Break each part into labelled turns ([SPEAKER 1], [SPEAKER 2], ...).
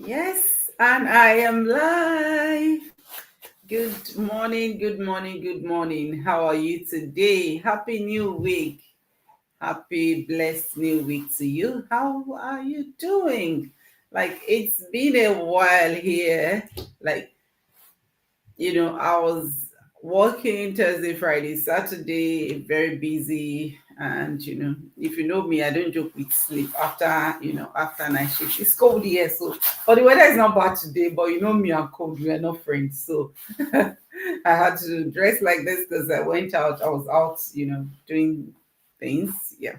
[SPEAKER 1] Yes, and I am live. Good morning, good morning, good morning. How are you today? Happy New Week. Happy blessed new week to you. How are you doing? Like it's been a while here. Like I was working Thursday, Friday, Saturday, very busy. And if you know me, I don't joke with sleep after night shift. It's cold here, so but the weather is not bad today. But you know me, I'm cold. We are not friends, so I had to dress like this because I went out. I was out, doing things. Yeah,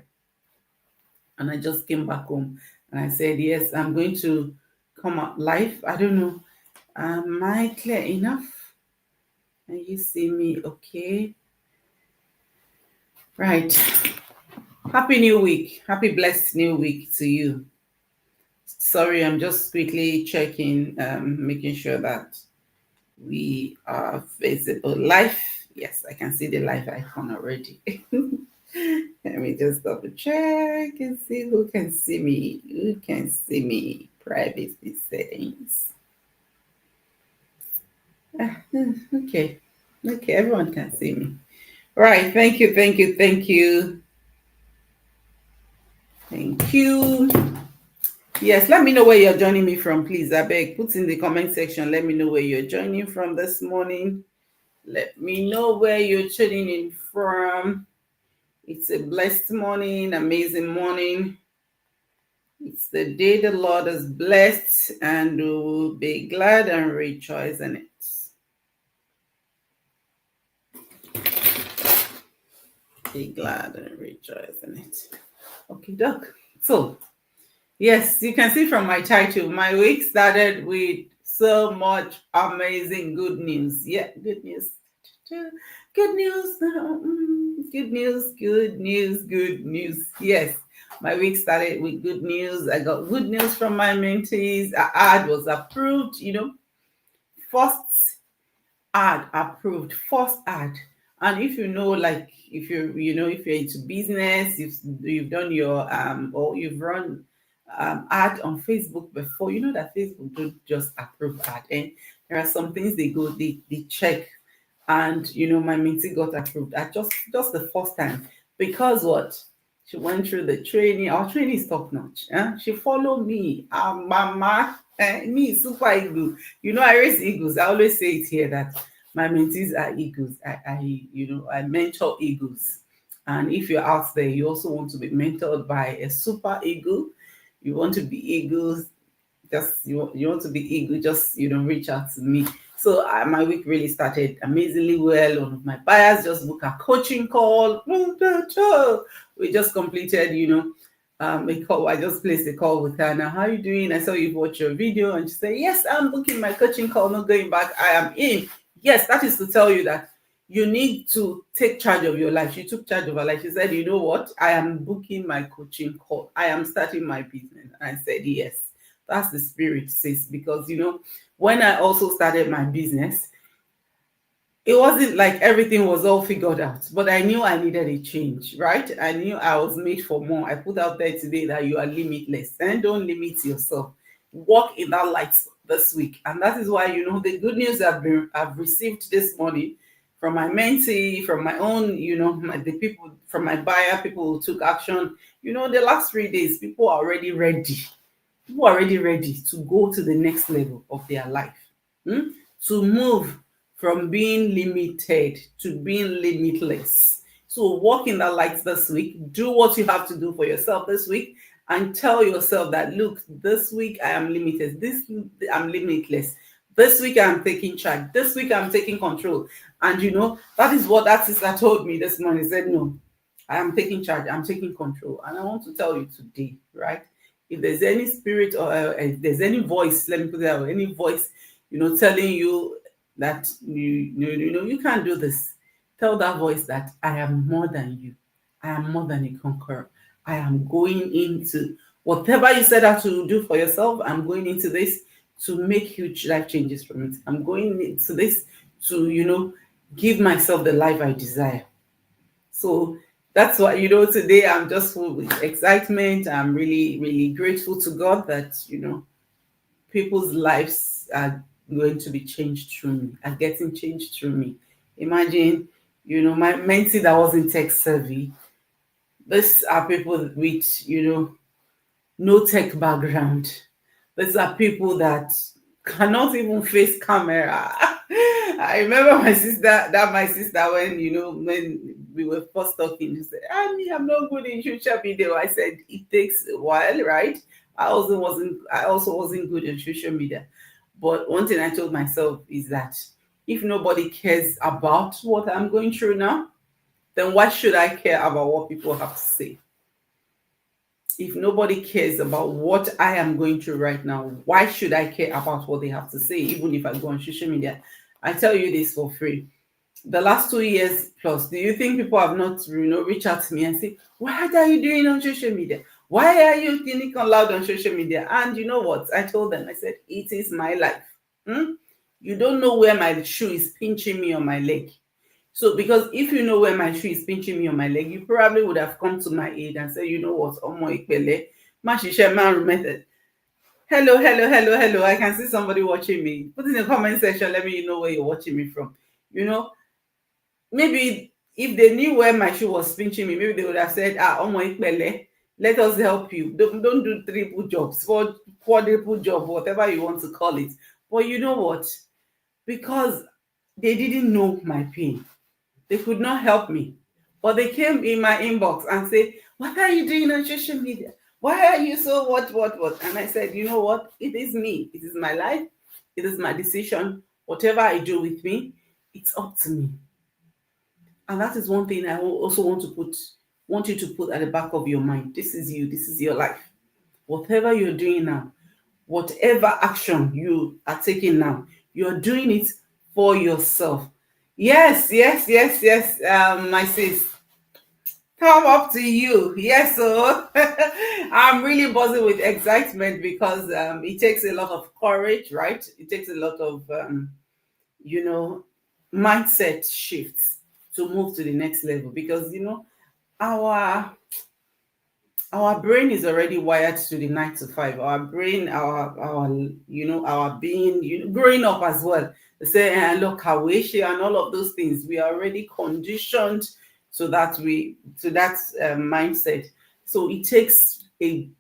[SPEAKER 1] and I just came back home, and I said, yes, I'm going to come out live. I don't know. Am I clear enough? Can you see me okay? Right. Happy New Week. Happy blessed new week to you. Sorry, I'm just quickly checking, making sure that we are visible live. Yes, I can see the live icon already. Let me just double check and see who can see me. Who can see me? Privacy settings. Okay. Okay, everyone can see me. Right. Thank you. Thank you. Thank you. Thank you. Yes, let me know where you're joining me from, please. I beg, put in the comment section. Let me know where you're joining from this morning. Let me know where you're tuning in from. It's a blessed morning, amazing morning. It's the day the Lord has blessed, and we'll be glad and rejoice in it. Be glad and rejoice in it. Okay, Doc. So, yes, you can see from my title, my week started with so much amazing good news. Yeah, good news. Good news. Good news, good news, good news. Yes, my week started with good news. I got good news from my mentees. Our ad was approved, first ad approved, first ad. And if you know, like if you're into business, you've done your or you've run ad on Facebook before, you know that Facebook don't just approve ad, and there are some things they check. And my mentee got approved at just the first time, because what, she went through the training. Our training is top notch. She followed me, mama, me super eagle. I raise eagles. I always say it here that my mentees are eagles. I mentor eagles. And if you're out there, you also want to be mentored by a super eagle, you want to be eagles, just you want to be eagle, just reach out to me. So my week really started amazingly well. One of my buyers just booked a coaching call. We just completed, a call. I just placed a call with her. Now, how are you doing? I saw you watch your video, and she said, yes, I'm booking my coaching call, not going back, I am in. Yes, that is to tell you that you need to take charge of your life. She took charge of her life. She said, you know what, I am booking my coaching call, I am starting my business. And I said, yes, that's the spirit, sis. Because when I also started my business, it wasn't like everything was all figured out, but I knew I needed a change, right? I knew I was made for more. I put out there today that you are limitless, and don't limit yourself. Walk in that light this week. And that is why, the good news I've received this morning from my mentee, from my own, the people, from my buyer, people who took action. The last 3 days, people are already ready. People are already ready to go to the next level of their life. To move from being limited to being limitless. So walk in that light this week. Do what you have to do for yourself this week, and tell yourself that, look, this week I am limited. I'm limitless. This week I'm taking charge. This week I'm taking control. And that is what that sister told me this morning. He said, no, I am taking charge. I'm taking control. And I want to tell you today, right? If there's any spirit, or if there's any voice, let me put it that way, any voice, telling you that you can't do this, tell that voice that I am more than you. I am more than a conqueror. I am going into whatever you set out to do for yourself. I'm going into this to make huge life changes from it. I'm going into this to give myself the life I desire. So that's why, today I'm just full with excitement. I'm really, really grateful to God that, people's lives are going to be changed through me, are getting changed through me. Imagine, my mentee that wasn't tech savvy. These are people with, no tech background. These are people that cannot even face camera. I remember my sister, when we were first talking, she said, I'm not good in social media. I said, it takes a while, right? I also wasn't good in social media. But one thing I told myself is that if nobody cares about what I'm going through now, then why should I care about what people have to say? If nobody cares about what I am going through right now, why should I care about what they have to say, even if I go on social media? I tell you this for free. The last 2 years plus, do you think people have not, reached out to me and say, what are you doing on social media? Why are you unique and loud on social media? And you know what? I told them, I said, it is my life. You don't know where my shoe is pinching me on my leg. So, because if you know where my shoe is pinching me on my leg, you probably would have come to my aid and said, you know what, Omo Ipele, Mashisha man method. Hello, hello, hello, hello. I can see somebody watching me. Put in the comment section, let me know where you're watching me from. Maybe if they knew where my shoe was pinching me, maybe they would have said, Omo Ipele, let us help you. Don't do triple jobs, or quadruple job, whatever you want to call it. But you know what? Because they didn't know my pain, they could not help me. But they came in my inbox and say, what are you doing on social media? Why are you so what? And I said, you know what? It is me. It is my life. It is my decision. Whatever I do with me, it's up to me. And that is one thing I also want you to put at the back of your mind. This is you. This is your life. Whatever you're doing now, whatever action you are taking now, you're doing it for yourself. Yes, yes, yes, yes, my sis. Come up to you. Yes, so I'm really buzzing with excitement because it takes a lot of courage, right? It takes a lot of, you know, mindset shifts to move to the next level because, our our brain is already wired to the 9 to 5. Our brain, our being, growing up as well. They say, look, Kawishi and all of those things. We are already conditioned to that mindset. So it takes a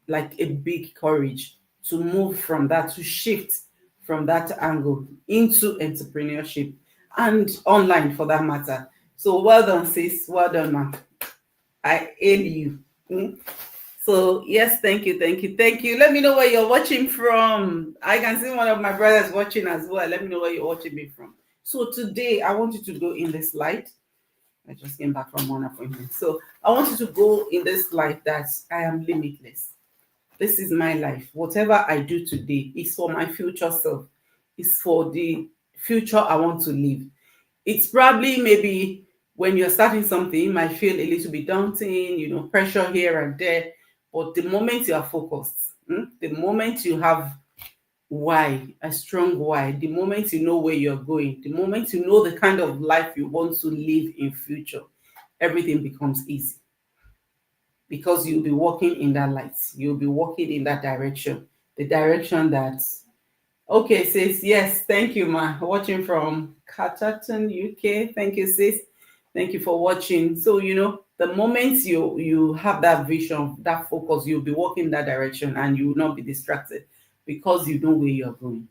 [SPEAKER 1] big courage to move from that, to shift from that angle into entrepreneurship and online for that matter. So well done, sis. Well done, ma. I hail you. Mm. So yes, thank you, thank you, thank you. Let me know where you're watching from. I can see one of my brothers watching as well. Let me know where you're watching me from. So today I want you to go in this light. I just came back from one appointment. So I want you to go in this light that I am limitless. This is my life. Whatever I do today is for my future self. It's for the future I want to live. It's probably maybe when you're starting something, it might feel a little bit daunting, pressure here and there. But the moment you are focused, the moment you have why, a strong why, the moment you know where you're going, the moment you know the kind of life you want to live in future, everything becomes easy because you'll be walking in that light. You'll be walking in that direction, the direction that. Okay, sis. Yes, thank you, ma. Watching from Catterton, UK. Thank you, sis. Thank you for watching. So, the moment you have that vision, that focus, you'll be walking that direction and you will not be distracted because you know where you're going.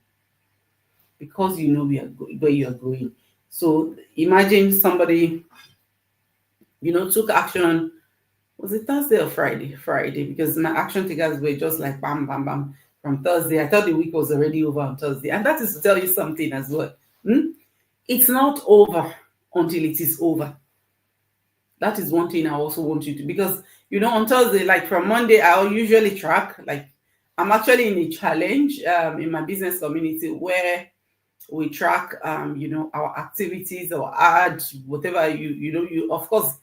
[SPEAKER 1] Because you know where you're going. So imagine somebody, took action. Was it Thursday or Friday? Friday, because my action takers were just like bam, bam, bam from Thursday. I thought the week was already over on Thursday. And that is to tell you something as well. It's not over until it is over. That is one thing I also want you to, because, on Thursday, like from Monday, I'll usually track, like I'm actually in a challenge in my business community where we track, our activities or add whatever you, of course,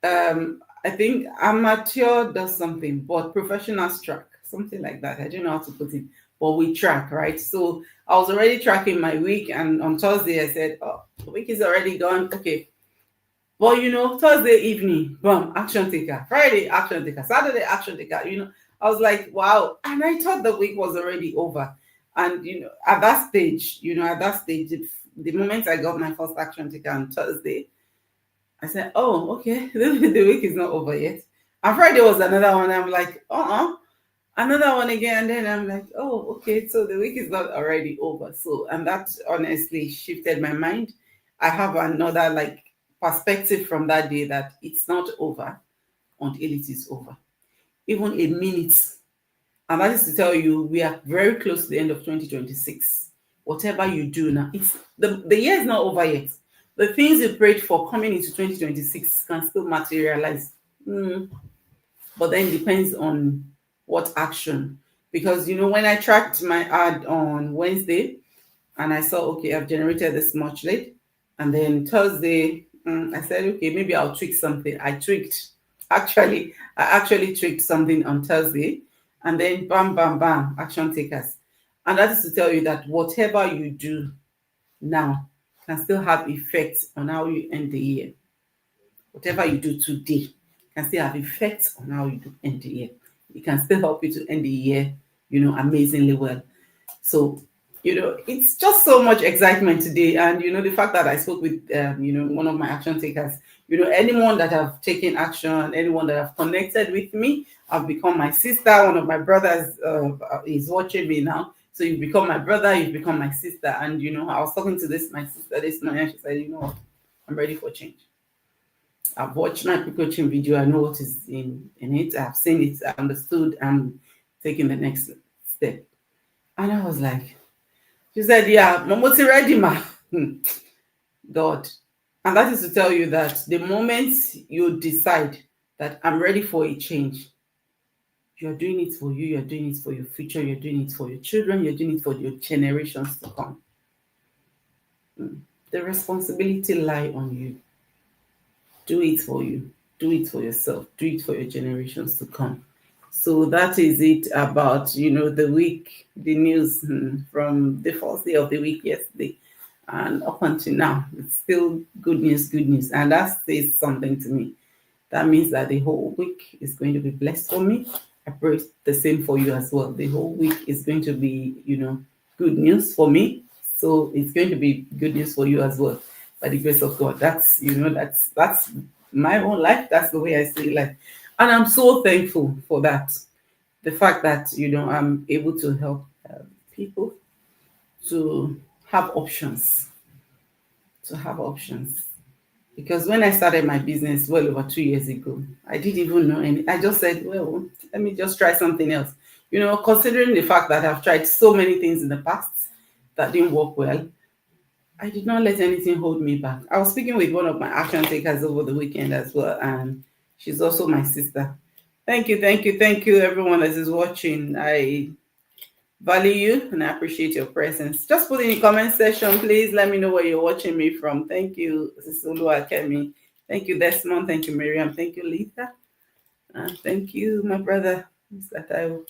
[SPEAKER 1] I think amateur does something, but professionals track something like that. I don't know how to put it, but we track, right? So I was already tracking my week, and on Thursday I said, "Oh, the week is already gone." Okay, but Thursday evening, boom, action taker. Friday, action taker. Saturday, action taker. I was like, wow. And I thought the week was already over. And, at that stage, the moment I got my first action ticket on Thursday, I said, oh, okay, the week is not over yet. And Friday was another one. I'm like, another one again. And then I'm like, oh, okay, so the week is not already over. So, and that honestly shifted my mind. I have another like perspective from that day that it's not over until it is over. Even a minute. And that is to tell you, we are very close to the end of 2026. Whatever you do now, it's the year is not over yet. The things you prayed for coming into 2026 can still materialize. But then it depends on what action. Because when I tracked my ad on Wednesday and I saw, okay, I've generated this much lead. And then Thursday, I said, okay, maybe I'll tweak something. I tweaked. I actually tweaked something on Thursday. And then bam, bam, bam, action takers. And that is to tell you that whatever you do now can still have effects on how you end the year. Whatever you do today can still have effects on how you do end the year. It can still help you to end the year, amazingly well. So, it's just so much excitement today. And, the fact that I spoke with, one of my action takers, anyone that have taken action, anyone that have connected with me, have become my sister. One of my brothers is watching me now. So you've become my brother, you've become my sister. And, I was talking to my sister this morning. She said, I'm ready for change. I've watched my pre-coaching video. I know what is in it. I've seen it. I understood. I'm taking the next step. And I was like, she said, yeah, Momoti ready, ma. God. And that is to tell you that the moment you decide that I'm ready for a change, you're doing it for you, you're doing it for your future, you're doing it for your children, you're doing it for your generations to come. The responsibility lies on you. Do it for you. Do it for yourself. Do it for your generations to come. So that is it about, the week, the news from the first day of the week yesterday. And up until now, it's still good news, good news. And that says something to me. That means that the whole week is going to be blessed for me. I pray the same for you as well. The whole week is going to be, good news for me. So it's going to be good news for you as well, by the grace of God. That's, that's my own life. That's the way I see life. And I'm so thankful for that. The fact that, I'm able to help people to have options. Because when I started my business well over 2 years ago, I didn't even know any. I just said, well, let me just try something else. Considering the fact that I've tried so many things in the past that didn't work well, I did not let anything hold me back. I was speaking with one of my action takers over the weekend as well, and she's also my sister. Thank you, everyone that is watching. I value you and I appreciate your presence. Just put in the comment section, please. Let me know where you're watching me from. Thank you, Sisulu Akemi. Thank you, Desmond. Thank you, Miriam. Thank you, Lisa. Thank you, my brother, Mr. Taiwo.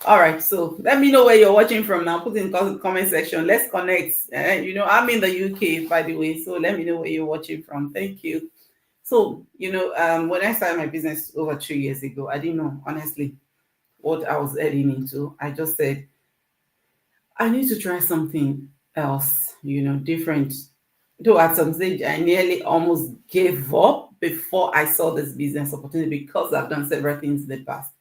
[SPEAKER 1] All right, so let me know where you're watching from now. Put in the comment section. Let's connect. I'm in the UK, by the way, so let me know where you're watching from. Thank you. So, when I started my business over 2 years ago, I didn't know, honestly, what I was heading into. I just said, I need to try something else, different. Though at some stage, I nearly almost gave up before I saw this business opportunity because I've done several things in the past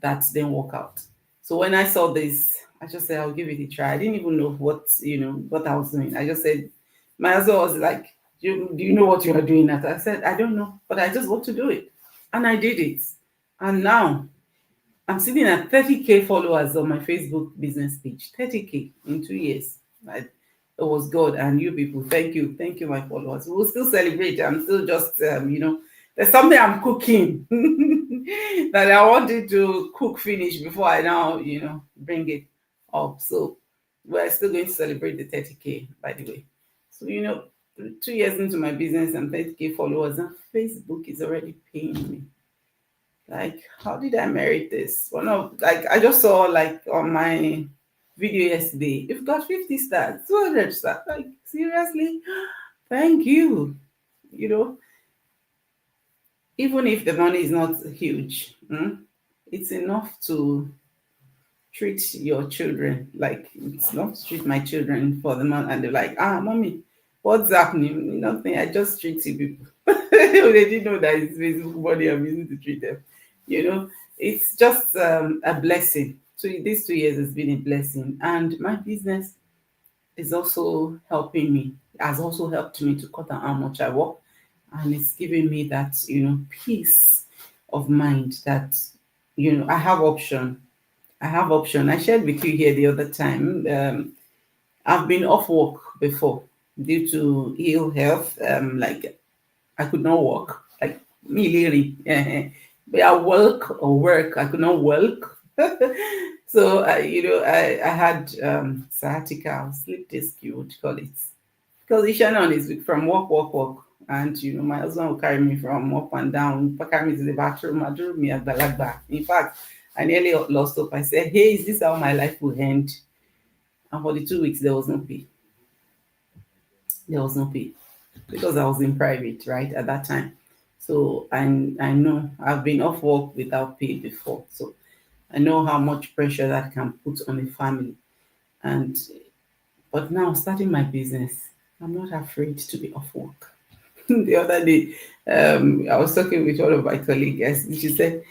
[SPEAKER 1] that didn't work out. So when I saw this, I just said, I'll give it a try. I didn't even know what I was doing. I just said, my husband was like, do you know what you are doing? I said, I don't know, but I just want to do it. And I did it. And now I'm sitting at 30K followers on my Facebook business page. 30K in 2 years. It was God and you people. Thank you. Thank you, my followers. We'll still celebrate. I'm still just, there's something I'm cooking that I wanted to cook finish before I now, bring it up. So we're still going to celebrate the 30K, by the way. So, 2 years into my business and 30K followers, and Facebook is already paying me. Like, how did I merit this? I just saw on my video yesterday, you've got 50 stars, 200 stars. Like, seriously? Thank you. Even if the money is not huge, it's enough to treat your children. Like it's enough to treat my children for the month, and they're like, mommy, what's happening? Nothing. I just treat you people. They didn't know that it's Facebook money I'm using to treat them. You know, it's just a blessing. So these 2 years has been a blessing, and my business is also helping me. Has also helped me to cut down how much I work, and it's giving me that peace of mind that I have option. I have option. I shared with you here the other time. I've been off work before due to ill health. Like I could not walk. Like me, really. But I work. I could not walk. So I had sciatica, sleep disc, you would call it, because Ishanon is from walk, and my husband will carry me from up and down, carry me to the bathroom, I drew me at Balagba. In fact, I nearly lost hope. I said, "Hey, is this how my life will end?" And for the 2 weeks, there was no pay. There was no pay because I was in private, right, at that time. So I know I've been off work without pay before, so I know how much pressure that can put on a family. And but now starting my business, I'm not afraid to be off work. The other day, I was talking with one of my colleagues, and she said,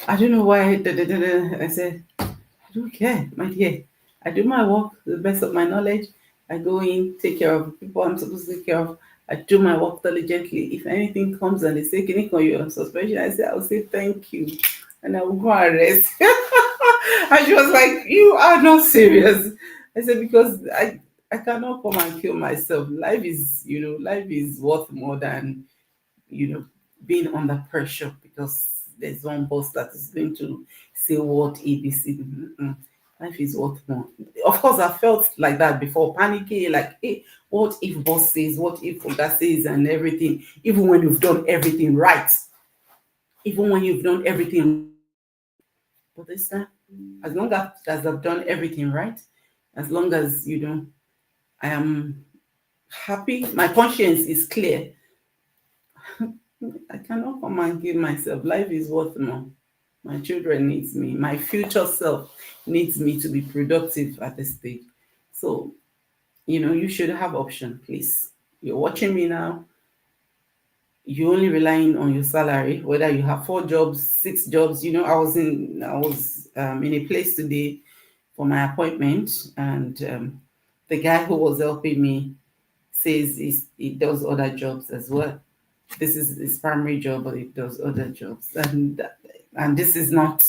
[SPEAKER 1] "I don't know why." Da, da, da, da. I said, "I don't care, my dear. I do my work to the best of my knowledge. I go in, take care of people I'm supposed to take care of. I do my work diligently. If anything comes and they say, 'Can you call you on suspension?' I say, I'll say thank you, and I will go and rest." And she was like, "You are not serious." I said, "Because I cannot come and kill myself. Life is worth more than you know, being under pressure because there's one boss that is going to say what ABC. Mm-mm. Life is worth more." Of course, I felt like that before, panicking, like, hey, what if boss says, what if Oga says, and everything, even when you've done everything right, even when you've done everything. But this time, as long as I've done everything right, as long as, I am happy, my conscience is clear, I cannot come and give myself. Life is worth more. My children needs me. My future self needs me to be productive at this stage. So, you should have option, please. You're watching me now. You're only relying on your salary, whether you have 4 jobs, 6 jobs. I was in a place today for my appointment, and the guy who was helping me says he does other jobs as well. This is his primary job, but he does other jobs, and this is not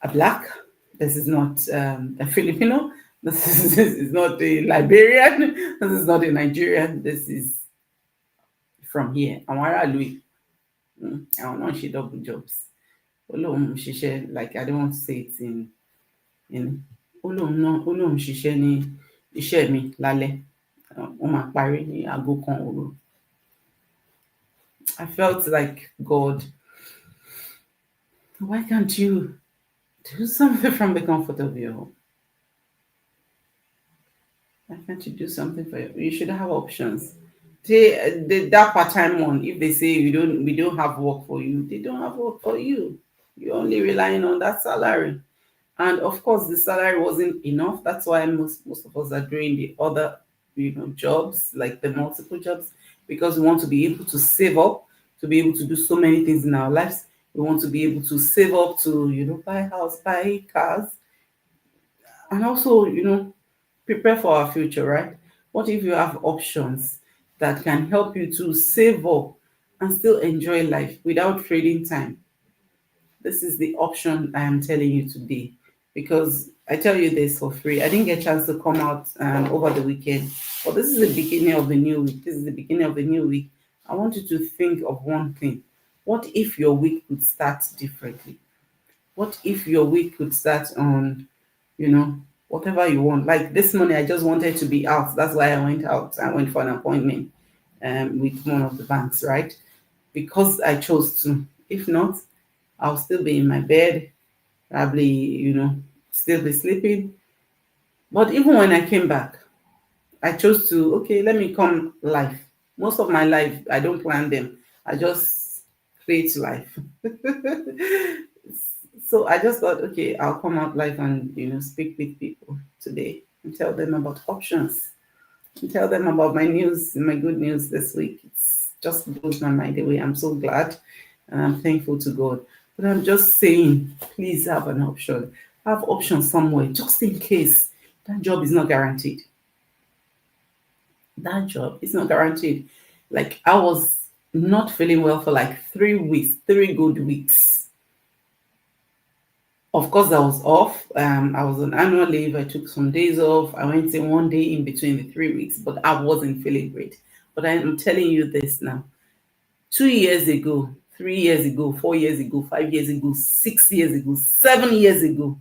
[SPEAKER 1] a black. This is not a Filipino. This is not a Liberian. This is not a Nigerian. This is from here. Àwọn aráàlú yìí, àwọn náà ṣe double jobs. Ó lóun ṣiṣẹ́, like I don't want to say it in ó lóun ṣiṣẹ́ ní iṣẹ́ mi lálẹ́. Wọ́n máa parí ní aago kan òru. I felt like, God, why can't you do something from the comfort of your home? Why can't you do something for you? You should have options. That part-time one, if they say we don't have work for you, they don't have work for you. You're only relying on that salary. And of course, the salary wasn't enough. That's why most of us are doing the other, jobs, like the multiple jobs, because we want to be able to save up, to be able to do so many things in our lives. We want to be able to save up to, buy a house, buy cars, and also, prepare for our future, right? What if you have options that can help you to save up and still enjoy life without trading time? This is the option I am telling you today, because I tell you this for free. I didn't get a chance to come out over the weekend, but this is the beginning of the new week. This is the beginning of the new week. I want you to think of one thing. What if your week could start differently? What if your week could start on, whatever you want? Like this morning, I just wanted to be out. That's why I went out. I went for an appointment with one of the banks, right? Because I chose to. If not, I'll still be in my bed, probably, still be sleeping. But even when I came back, I chose to, okay, let me come live. Most of my life, I don't plan them. I just create life. So I just thought, okay, I'll come out live and speak with people today and tell them about options and tell them about my news, my good news this week. It's just blows my mind away. I'm so glad and I'm thankful to God. But I'm just saying, please have an option. Have options somewhere, just in case that job is not guaranteed. That job is not guaranteed. Like I was not feeling well for like 3 weeks, 3 good weeks. Of course, I was off. I was on annual leave. I took some days off. I went in one day in between the 3 weeks, but I wasn't feeling great. But I'm telling you this now. 2 years ago, 3 years ago, 4 years ago, 5 years ago, 6 years ago, 7 years ago.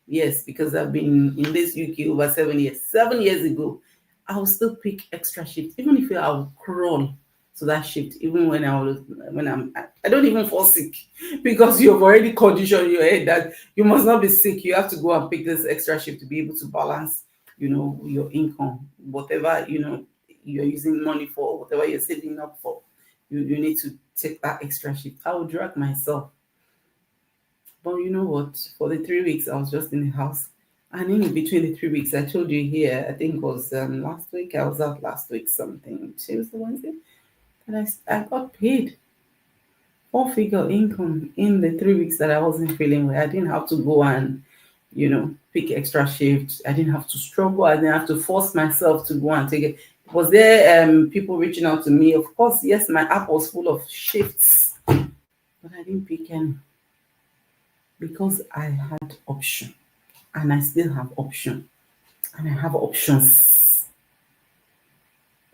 [SPEAKER 1] Yes, because I've been in this UK over 7 years. 7 years ago, I will still pick extra shifts, even if I will crawl to that shift, even I don't even fall sick because you've already conditioned your head that you must not be sick. You have to go and pick this extra shift to be able to balance, your income, whatever you're using money for, whatever you're saving up for. You need to take that extra shift. I will drag myself. But you know what? For the 3 weeks, I was just in the house. And in between the 3 weeks, I told you here, I think it was last week, I was out last week, something, Tuesday, Wednesday, and I got paid 4-figure income in the 3 weeks that I wasn't feeling well. I didn't have to go and, pick extra shifts. I didn't have to struggle. I didn't have to force myself to go and take it. Was there people reaching out to me? Of course, yes, my app was full of shifts, but I didn't pick any because I had option and I still have option and I have options.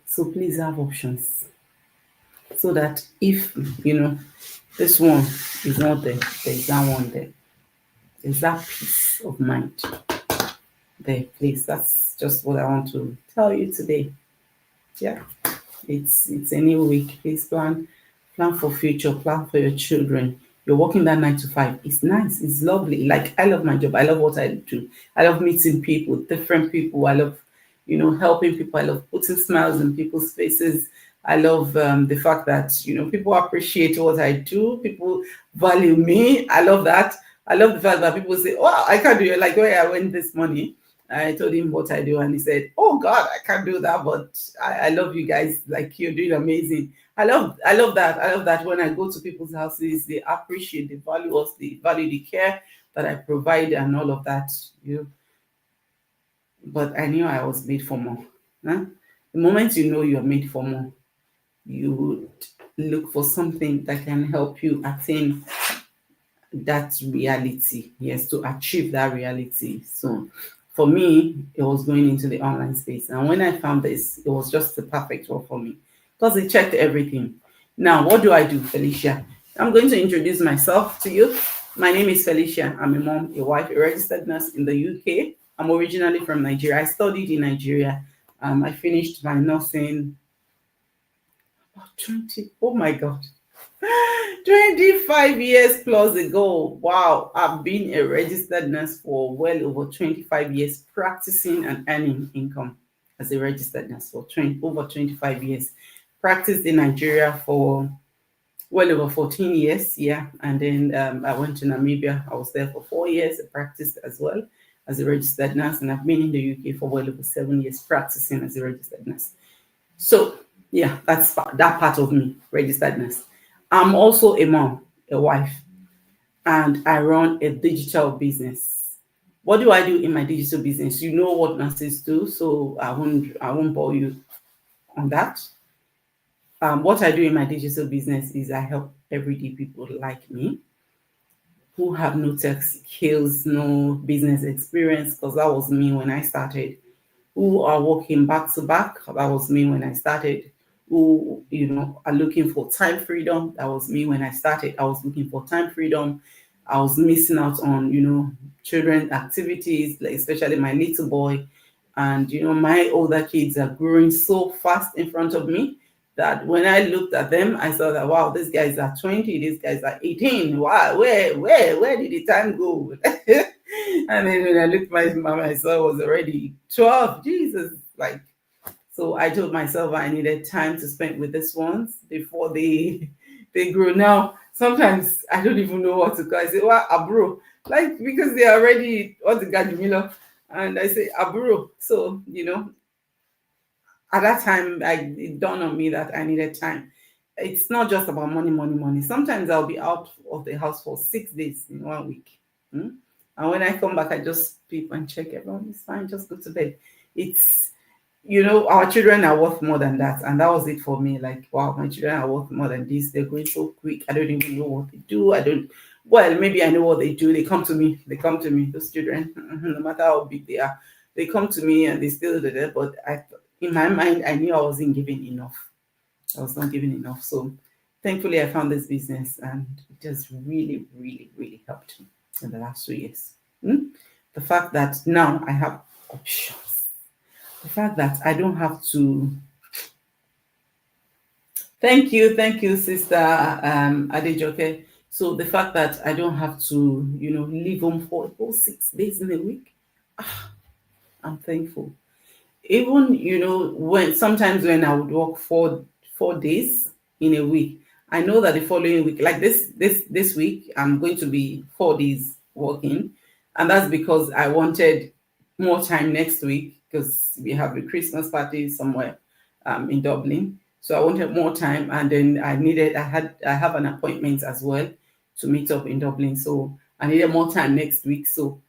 [SPEAKER 1] So please have options so that if this one is not there, there's that one there. There's that peace of mind there, please. That's just what I want to tell you today. Yeah, it's a new week. Please plan for future, plan for your children. You're working that 9 to 5. It's nice, it's lovely. Like I love my job. I love what I do. I love meeting people, different people. I love, helping people. I love putting smiles in people's faces. I love the fact that people appreciate what I do. People value me. I love that. I love the fact that people say, "Oh, I can't do it." Like where I went this morning, I told him what I do, and he said, "Oh God, I can't do that, but I love you guys. Like you're doing amazing." I love that. I love that when I go to people's houses, they appreciate, they value us, they value the care that I provide and all of that. But I knew I was made for more. Huh? The moment you know you're made for more, you would look for something that can help you attain that reality. Yes, to achieve that reality. So for me, it was going into the online space. And when I found this, it was just the perfect one for me because it checked everything. Now, what do I do, Felicia? I'm going to introduce myself to you. My name is Felicia. I'm a mom, a wife, a registered nurse in the UK. I'm originally from Nigeria. I studied in Nigeria. I finished my nursing 20, oh my God, 25 years plus ago. Wow, I've been a registered nurse for well over 25 years, practicing and earning income as a registered nurse for over 25 years. Practiced in Nigeria for well over 14 years, yeah. And then I went to Namibia. I was there for 4 years. I practiced as well as a registered nurse, and I've been in the UK for well over 7 years practicing as a registered nurse. So yeah, that's that part of me, registered nurse. I'm also a mom, a wife, and I run a digital business. What do I do in my digital business? You know what nurses do, so I won't bore you on that. What I do in my digital business is I help everyday people like me who have no tech skills, no business experience, because that was me when I started, who are working back to back. That was me when I started. Who, are looking for time freedom. That was me when I started. I was looking for time freedom. I was missing out on, children activities, like especially my little boy. And, my older kids are growing so fast in front of me that when I looked at them, I saw that, wow, these guys are 20, these guys are 18. Wow, where did the time go? And then when I looked at my son was already 12. Jesus, like, so I told myself I needed time to spend with these ones before they they grow now. Sometimes I don't even know what to call. I say, well, abro, like because they are already what the gadumilo, and I say abro. So at that time, it dawned on me that I needed time. It's not just about money, money, money. Sometimes I'll be out of the house for 6 days in 1 week. Hmm? And when I come back, I just peep and check everyone is fine, just go to bed. It's, our children are worth more than that. And that was it for me. Like, wow, my children are worth more than this. They're going so quick. I don't even know what they do. Well, maybe I know what they do. They come to me. Those children, no matter how big they are. They come to me and they still do that. But in my mind, I knew I wasn't giving enough. I was not giving enough. So thankfully, I found this business and it has really, really, really helped me in the last 2 years. The fact that now I have options, the fact that I don't have to. Thank you, Sister Adejoke. So the fact that I don't have to, leave home for 6 days in a week, I'm thankful. Even when I would work 4 days in a week, I know that the following week, like this week, I'm going to be 4 days working, and that's because I wanted more time next week because we have a Christmas party somewhere in Dublin. So I wanted more time, and then I have an appointment as well to meet up in Dublin. So I needed more time next week. So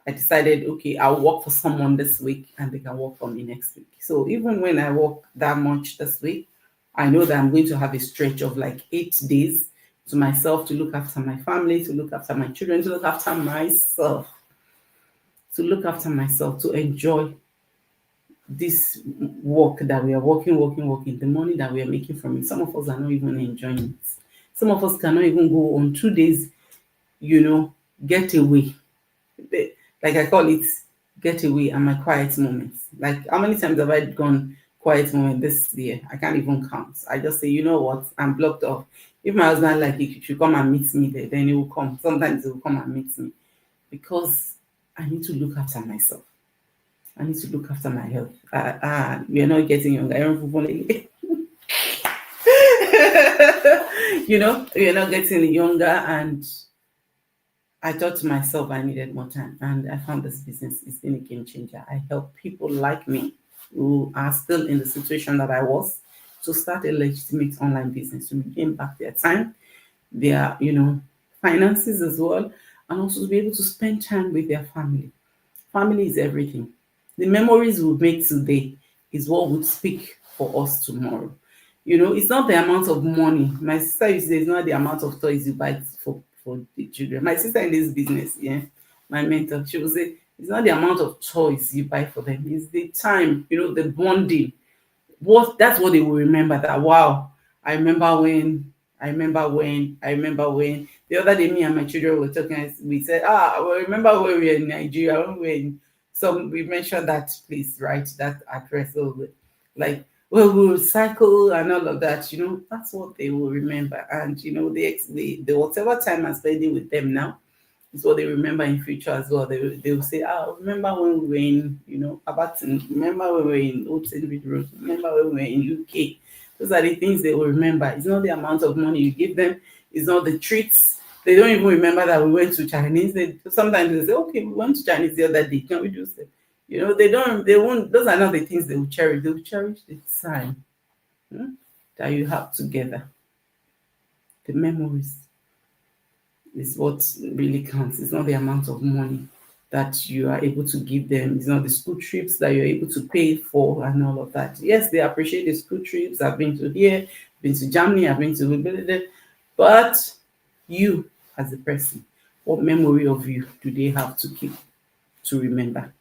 [SPEAKER 1] I decided, okay, I'll work for someone this week and they can work for me next week. So even when I work that much this week, I know that I'm going to have a stretch of like 8 days to myself to look after my family, to look after my children, to look after myself, to enjoy this work that we are working, the money that we are making from it. Some of us are not even enjoying it. Some of us cannot even go on 2 days, get away. Like I call it get away and my quiet moments. Like how many times have I gone quiet moment this year? I can't even count. I just say, you know what, I'm blocked off. If my husband like he should come and meet me there, then he will come. Sometimes he will come and meet me because I need to look after myself. I need to look after my health. We are not getting younger. We are not getting younger, and I thought to myself I needed more time, and I found this business is been a game changer. I help people like me who are still in the situation that I was to start a legitimate online business, to gain back their time, their finances as well, and also to be able to spend time with their family. Family is everything. The memories we make today is what would speak for us tomorrow. It's not the amount of money. My sister used to say it's not the amount of toys you buy for the children. My sister in this business, yeah, my mentor, she will say it's not the amount of toys you buy for them, it's the time, the bonding. That's what they will remember. That wow, I remember when the other day me and my children were talking. We said, well, remember when we were in Nigeria, when we were in we mentioned that place, right? That address over, like, well, we'll cycle and all of that. That's what they will remember. And the whatever time I'm spending with them now is what they remember in future as well. They will say, remember when we were in, Abaton, remember when we were in Old St. Road, remember when we were in UK. Those are the things they will remember. It's not the amount of money you give them, it's not the treats. They don't even remember that we went to Chinese. Sometimes they say, okay, we went to Chinese the other day. Can we do so? They won't, those are not the things they will cherish. They will cherish the time that you have together. The memories is what really counts. It's not the amount of money that you are able to give them. It's not the school trips that you're able to pay for and all of that. Yes, they appreciate the school trips. I've been to here, been to Germany, I've been to, but you as a person, what memory of you do they have to keep, to remember?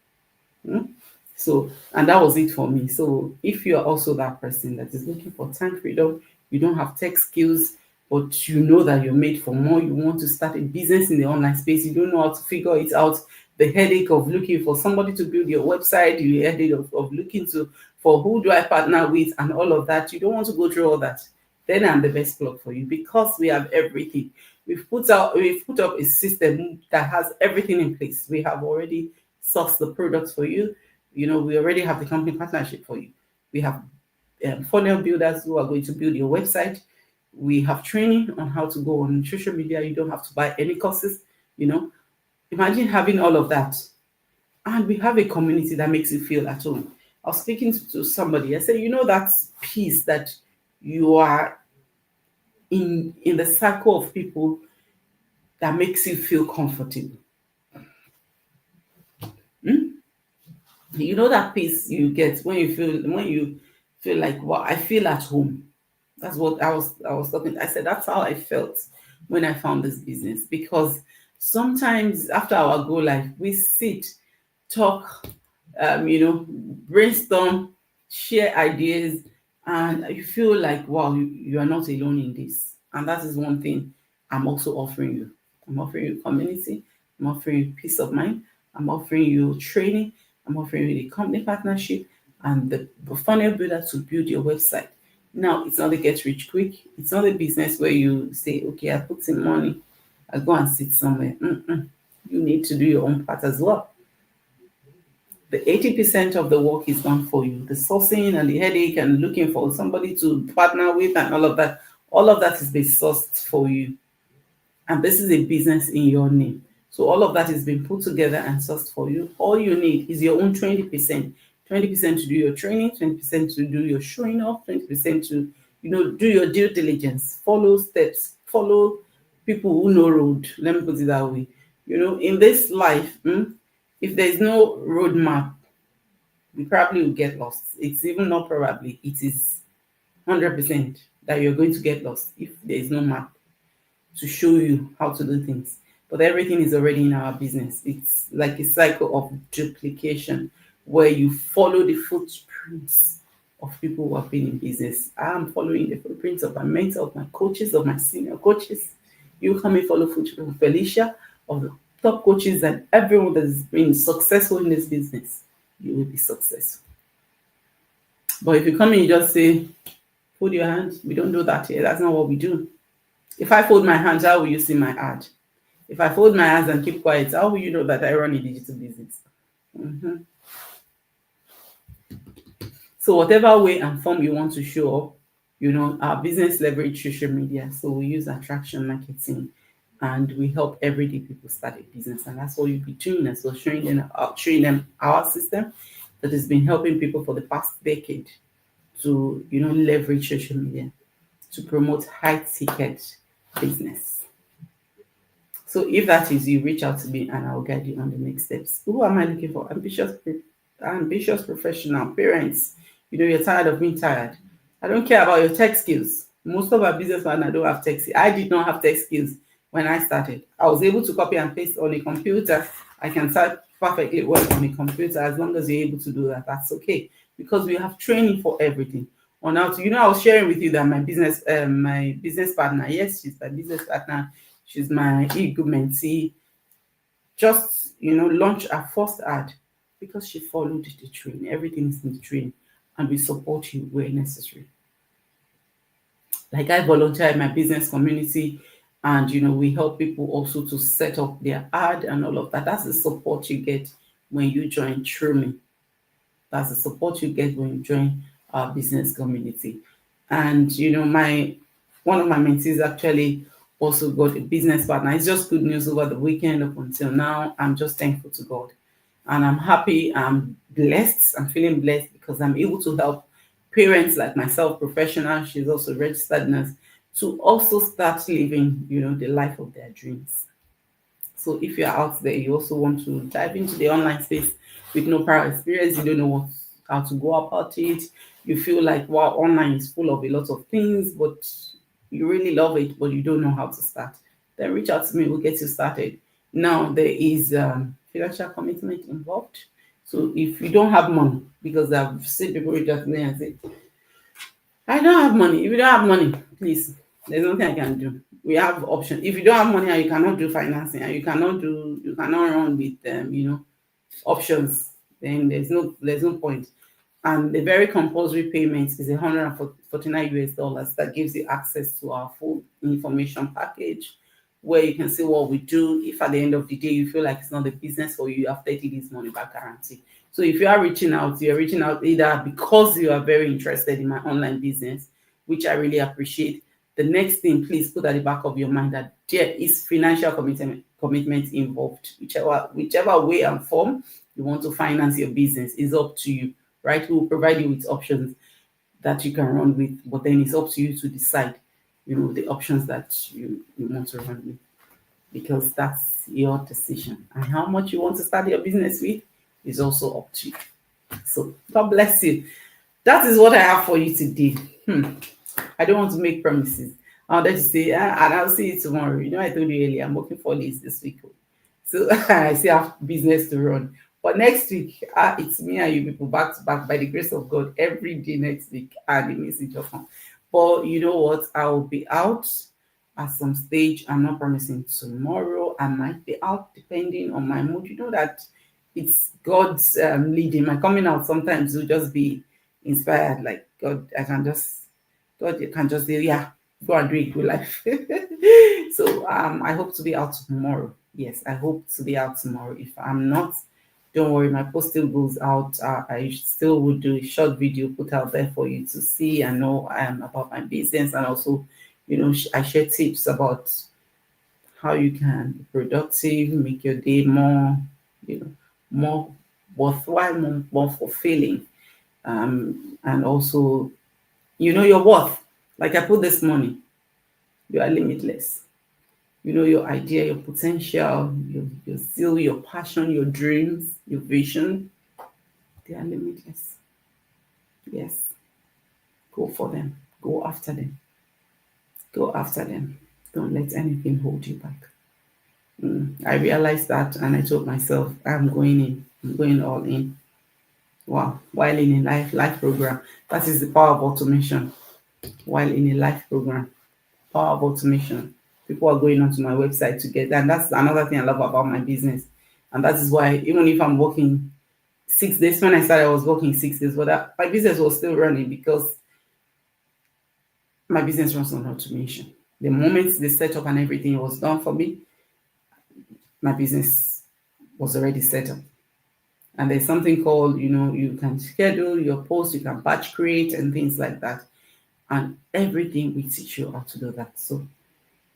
[SPEAKER 1] So, and that was it for me. So if you're also that person that is looking for time freedom, you don't have tech skills, but you know that you're made for more, you want to start a business in the online space, you don't know how to figure it out, the headache of looking for somebody to build your website, the headache of looking for who do I partner with and all of that, you don't want to go through all that, then I'm the best plug for you because we have everything. We've put up a system that has everything in place. We have already sourced the products for you. We already have the company partnership for you. We have funnel builders who are going to build your website. We have training on how to go on social media. You don't have to buy any courses, you know. Imagine having all of that. And we have a community that makes you feel at home. I was speaking to somebody. I said, that peace that you are in the circle of people that makes you feel comfortable. Hmm? That peace you get when you feel like, wow, I feel at home. That's what I was talking. I said that's how I felt when I found this business, because sometimes after our go live, we sit, talk, brainstorm, share ideas, and you feel like, wow, you are not alone in this. And that is one thing I'm also offering you. I'm offering you community. I'm offering you peace of mind. I'm offering you training. I'm offering you the company partnership and the funnel builder to build your website. Now, it's not a get rich quick. It's not a business where you say, okay, I put in money, I go and sit somewhere. Mm-mm. You need to do your own part as well. The 80% of the work is done for you. The sourcing and the headache and looking for somebody to partner with and all of that is being sourced for you. And this is a business in your name. So all of that is being put together and sourced for you. All you need is your own 20%. 20% to do your training, 20% to do your showing off, 20% to, do your due diligence, follow steps, follow people who know road. Let me put it that way. In this life, if there's no roadmap, we probably will get lost. It's even not probably, it is 100% that you're going to get lost if there is no map to show you how to do things. But everything is already in our business. It's like a cycle of duplication where you follow the footprints of people who have been in business. I'm following the footprints of my mentors, of my coaches, of my senior coaches. You come and follow footprints of Felicia, of the top coaches, and everyone that has been successful in this business. You will be successful. But if you come in, you just say, fold your hands. We don't do that here. That's not what we do. If I fold my hands, how will you see my ad? If I fold my hands and keep quiet, how will you know that I run a digital business? Mhm. So whatever way and form you want to show up, our business leverage social media. So we use attraction marketing and we help everyday people start a business. And that's what you'll be doing as well, showing them our system that has been helping people for the past decade to, leverage social media to promote high ticket business. So if that is you, reach out to me and I'll guide you on the next steps. Who am I looking for? Ambitious professional, parents. You're tired of being tired. I don't care about your tech skills. Most of our business partners don't have tech skills. I did not have tech skills when I started. I was able to copy and paste on a computer. I can type perfectly well on a computer. As long as you're able to do that, that's okay. Because we have training for everything. On how to, I was sharing with you that my business partner, yes, she's my business partner. She's my e-group mentee. Just, launch our first ad because she followed the training. Everything is in the training, and we support you where necessary. Like I volunteer in my business community, and we help people also to set up their ad and all of that. That's the support you get when you join through me. That's the support you get when you join our business community. And one of my mentees actually also got a business partner. It's just good news over the weekend up until now. I'm just thankful to God. And I'm happy, I'm blessed, I'm feeling blessed because I'm able to help parents like myself, professional, she's also a registered nurse, to also start living, the life of their dreams. So if you're out there, you also want to dive into the online space with no prior experience, you don't know how to go about it, you feel like, wow, online is full of a lot of things, but you really love it, but you don't know how to start, then reach out to me, we'll get you started. Now, there is financial commitment involved. So if you don't have money, because I've seen people reach out to me and say, I don't have money. If you don't have money, please, there's nothing I can do. We have options. If you don't have money and you cannot do financing and you cannot run with options, then there's no point. And the very compulsory payment is $149 that gives you access to our full information package where you can see what we do. If at the end of the day you feel like it's not a business for you, you have 30 days money back guarantee. So if you are reaching out, you're reaching out either because you are very interested in my online business, which I really appreciate. the next thing, please put at the back of your mind that there is financial commitment involved. Whichever way and form you want to finance your business is up to you, right? We will provide you with options that you can run with, but then it's up to you to decide, the options that you want to run with, because that's your decision. And how much you want to start your business with is also up to you. So God bless you. That is what I have for you today. I don't want to make promises. I'll just say, and I'll see you tomorrow. I told you earlier, I'm working 4 days this week. So I still have business to run. But next week, it's me and you people back to back by the grace of God every day next week, and the message of fun. But you know what? I will be out at some stage. I'm not promising tomorrow. I might be out depending on my mood. You know that it's God's leading. My coming out sometimes will just be inspired, like God you can just say, yeah, go and do a good life. So I hope to be out tomorrow. Yes, I hope to be out tomorrow. If I'm not, don't worry, my post still goes out. I still would do a short video put out there for you to see and know about my business, and also, I share tips about how you can be productive, make your day more, more worthwhile, more fulfilling, and also, your worth. Like I put this morning, you are limitless. Your idea, your potential, your zeal, your passion, your dreams, your vision, they are limitless. Yes. Go for them. Go after them. Go after them. Don't let anything hold you back. I realized that, and I told myself, I'm going in. I'm going all in. Wow. While in a life program, that is the power of automation. While in a life program, power of automation. People are going onto my website to get that. And that's another thing I love about my business. And that is why, even if I'm working 6 days, when I started, I was working 6 days, but my business was still running because my business runs on automation. The moment the setup and everything was done for me, my business was already set up. And there's something called, you can schedule your posts, you can batch create and things like that. And everything we teach you how to do that. So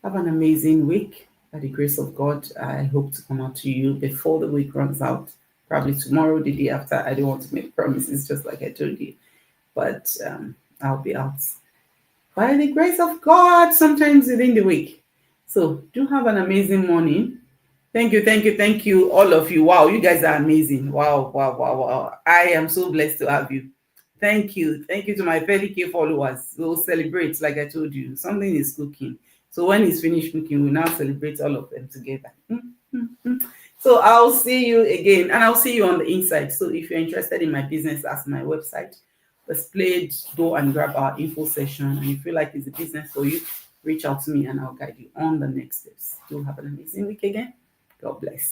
[SPEAKER 1] have an amazing week. By the grace of God, I hope to come out to you before the week runs out. Probably tomorrow, the day after. I don't want to make promises, just like I told you. But I'll be out. By the grace of God, sometimes within the week. So do have an amazing morning. Thank you, all of you. Wow, you guys are amazing. Wow. I am so blessed to have you. Thank you to my 30K followers. We'll celebrate, like I told you. Something is cooking. So when it's finished cooking, we'll now celebrate all of them together. So I'll see you again, and I'll see you on the inside. So if you're interested in my business, that's my website. Displayed, go and grab our info session. And if you feel like it's a business for you, reach out to me and I'll guide you on the next steps. Do have an amazing week again. God bless.